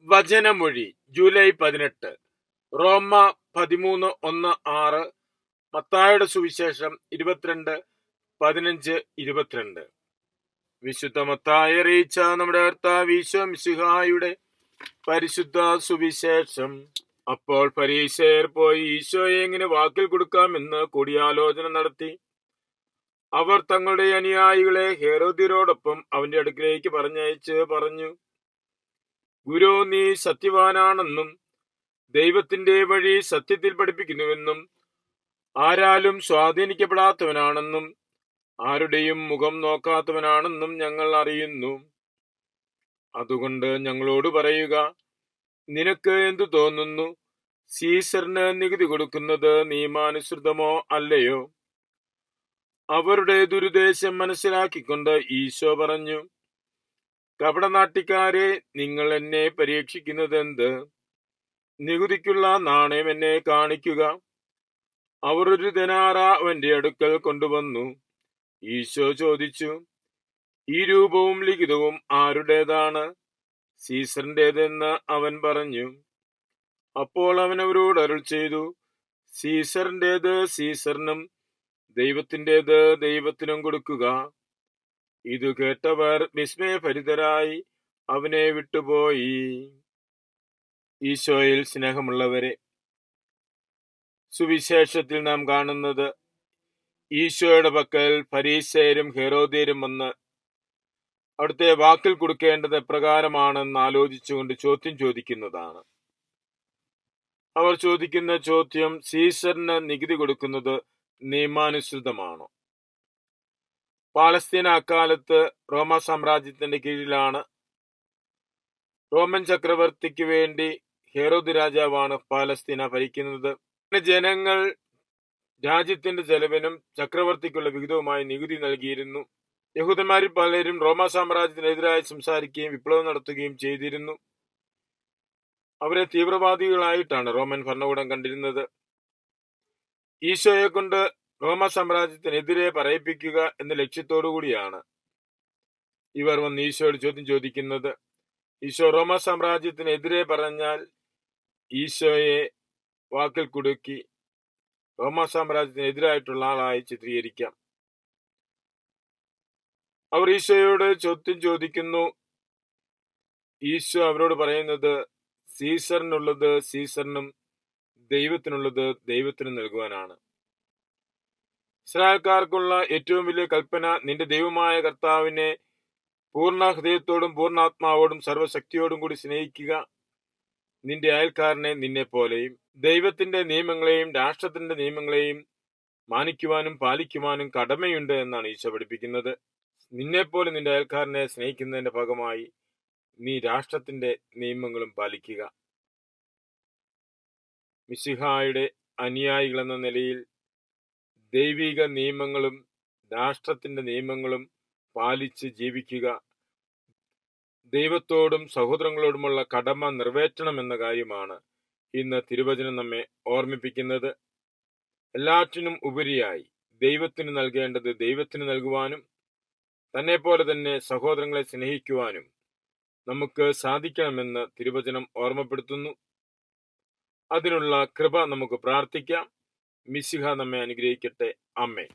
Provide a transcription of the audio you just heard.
വചനമൊഴി July 18. റോമ 13:1-6, മത്തായിയുടെ സുവിശേഷം 22:15-22. വിശുദ്ധ മത്തായി അറിയിച്ച നമ്മുടെ കർത്താവ് ഈശോ മിശിഹായുടെ പരിശുദ്ധ സുവിശേഷം. അപ്പോൾ ഫരീസയർ പോയി ഈശോയെ എങ്ങനെ വാക്കിൽ കൊടുക്കാമെന്ന് കൂടിയാലോചന നടത്തി. അവർ തങ്ങളുടെ അനുയായികളെ ഹെരോദ്യരോടൊപ്പം അവന്റെ അടുക്കിലേക്ക് പറഞ്ഞയച്ച് പറഞ്ഞു, ഗുരു, നീ സത്യവാനാണെന്നും ദൈവത്തിന്റെ വഴി സത്യത്തിൽ പഠിപ്പിക്കുന്നുവെന്നും ആരാലും സ്വാധീനിക്കപ്പെടാത്തവനാണെന്നും ആരുടെയും മുഖം നോക്കാത്തവനാണെന്നും ഞങ്ങൾ അറിയുന്നു. അതുകൊണ്ട് ഞങ്ങളോട് പറയുക, നിനക്ക് എന്തു തോന്നുന്നു? സീസറിന് നികുതി കൊടുക്കുന്നത് നിയമാനുസൃതമോ അല്ലയോ? അവരുടെ ദുരുദ്ദേശം മനസ്സിലാക്കിക്കൊണ്ട് ഈശോ പറഞ്ഞു, കപടനാട്യക്കാരെ, നിങ്ങൾ എന്നെ പരീക്ഷിക്കുന്നതെന്ത്? നികുതിക്കുള്ള നാണയം എന്നെ കാണിക്കുക. അവർ ഒരു ദിനാറ അവന്റെ അടുക്കൽ കൊണ്ടുവന്നു. ഈശോ ചോദിച്ചു, ഈ രൂപവും ലിഖിതവും ആരുടേതാണ്? സീസറിന്റേതെന്ന് അവൻ പറഞ്ഞു. അപ്പോൾ അവൻ അവരോട് അരുൾ ചെയ്തു, സീസറിന്റേത് സീസറിനും ദൈവത്തിന്റേത് ദൈവത്തിനും കൊടുക്കുക. ഇത് കേട്ടവർ വിസ്മയഭരിതരായി അവനെ വിട്ടുപോയി. ഈശോയിൽ സ്നേഹമുള്ളവരെ, സുവിശേഷത്തിൽ നാം കാണുന്നത് ഈശോയുടെ പക്കൽ ഫരീസയരും ഹെരോദ്യരും വന്ന് അവിടുത്തെ വാക്കിൽ കൊടുക്കേണ്ടത് എപ്രകാരമാണെന്ന് ആലോചിച്ചുകൊണ്ട് ചോദ്യം ചോദിക്കുന്നതാണ്. അവർ ചോദിക്കുന്ന ചോദ്യം, സീസറിന് നികുതി കൊടുക്കുന്നത് നിയമാനുസൃതമാണോ? പാലസ്തീന അക്കാലത്ത് റോമ സാമ്രാജ്യത്തിന്റെ കീഴിലാണ്. റോമൻ ചക്രവർത്തിക്ക് വേണ്ടി ഹെരോദ് രാജാവാണ് പാലസ്തീന ഭരിക്കുന്നത്. ജനങ്ങൾ രാജ്യത്തിന്റെ ചെലവിനും ചക്രവർത്തിക്കുള്ള വിഹിതവുമായി നികുതി നൽകിയിരുന്നു. യഹൂദന്മാരിൽ പലരും റോമ സാമ്രാജ്യത്തിനെതിരായി സംസാരിക്കുകയും വിപ്ലവം നടത്തുകയും ചെയ്തിരുന്നു. അവരെ തീവ്രവാദികളായിട്ടാണ് റോമൻ ഭരണകൂടം കണ്ടിരുന്നത്. ഈശോയെ കൊണ്ട് റോമ സാമ്രാജ്യത്തിനെതിരെ പറയിപ്പിക്കുക എന്ന ലക്ഷ്യത്തോടു കൂടിയാണ് ഇവർ വന്ന് ഈശോയോട് ചോദ്യം ചോദിക്കുന്നത്. ഈശോ റോമ സാമ്രാജ്യത്തിനെതിരെ പറഞ്ഞാൽ ഈശോയെ വാക്കിൽ കുടുക്കി റോമ സാമ്രാജ്യത്തിനെതിരായിട്ടുള്ള ആളായി ചിത്രീകരിക്കാം. അവർ ഈശോയോട് ചോദ്യം ചോദിക്കുന്നു. ഈശോ അവരോട് പറയുന്നത്, സീസറിനുള്ളത് സീസറിനും ദൈവത്തിനുള്ളത് ദൈവത്തിനും നൽകുവാനാണ്. ഇസ്രായേൽക്കാർക്കുള്ള ഏറ്റവും വലിയ കൽപ്പന, നിന്റെ ദൈവമായ കർത്താവിനെ പൂർണ്ണ ഹൃദയത്തോടും പൂർണ്ണാത്മാവോടും സർവശക്തിയോടും കൂടി സ്നേഹിക്കുക, നിന്റെ അയൽക്കാരനെ നിന്നെ പോലെയും. ദൈവത്തിന്റെ നിയമങ്ങളെയും രാഷ്ട്രത്തിന്റെ നിയമങ്ങളെയും മാനിക്കുവാനും പാലിക്കുവാനും കടമയുണ്ട് എന്നാണ് ഈശോ പഠിപ്പിക്കുന്നത്. നിന്നെപ്പോലെ നിന്റെ അയൽക്കാരനെ സ്നേഹിക്കുന്നതിന്റെ ഭാഗമായി നീ രാഷ്ട്രത്തിന്റെ നിയമങ്ങളും പാലിക്കുക. മിശിഹായുടെ അനുയായികളെന്ന നിലയിൽ ദൈവിക നിയമങ്ങളും രാഷ്ട്രത്തിന്റെ നിയമങ്ങളും പാലിച്ച് ജീവിക്കുക. ദൈവത്തോടും സഹോദരങ്ങളോടുമുള്ള കടമ നിറവേറ്റണമെന്ന കാര്യമാണ് ഇന്ന് തിരുവചനം നമ്മെ ഓർമ്മിപ്പിക്കുന്നത്. എല്ലാറ്റിനും ഉപരിയായി ദൈവത്തിന് നൽകേണ്ടത് ദൈവത്തിന് നൽകുവാനും തന്നെ പോലെ തന്നെ സഹോദരങ്ങളെ സ്നേഹിക്കുവാനും നമുക്ക് സാധിക്കണമെന്ന് തിരുവചനം ഓർമ്മപ്പെടുത്തുന്നു. അതിനുള്ള കൃപ നമുക്ക് പ്രാർത്ഥിക്കാം. മിശിഹ നമ്മെ അനുഗ്രഹിക്കട്ടെ. ആമേൻ.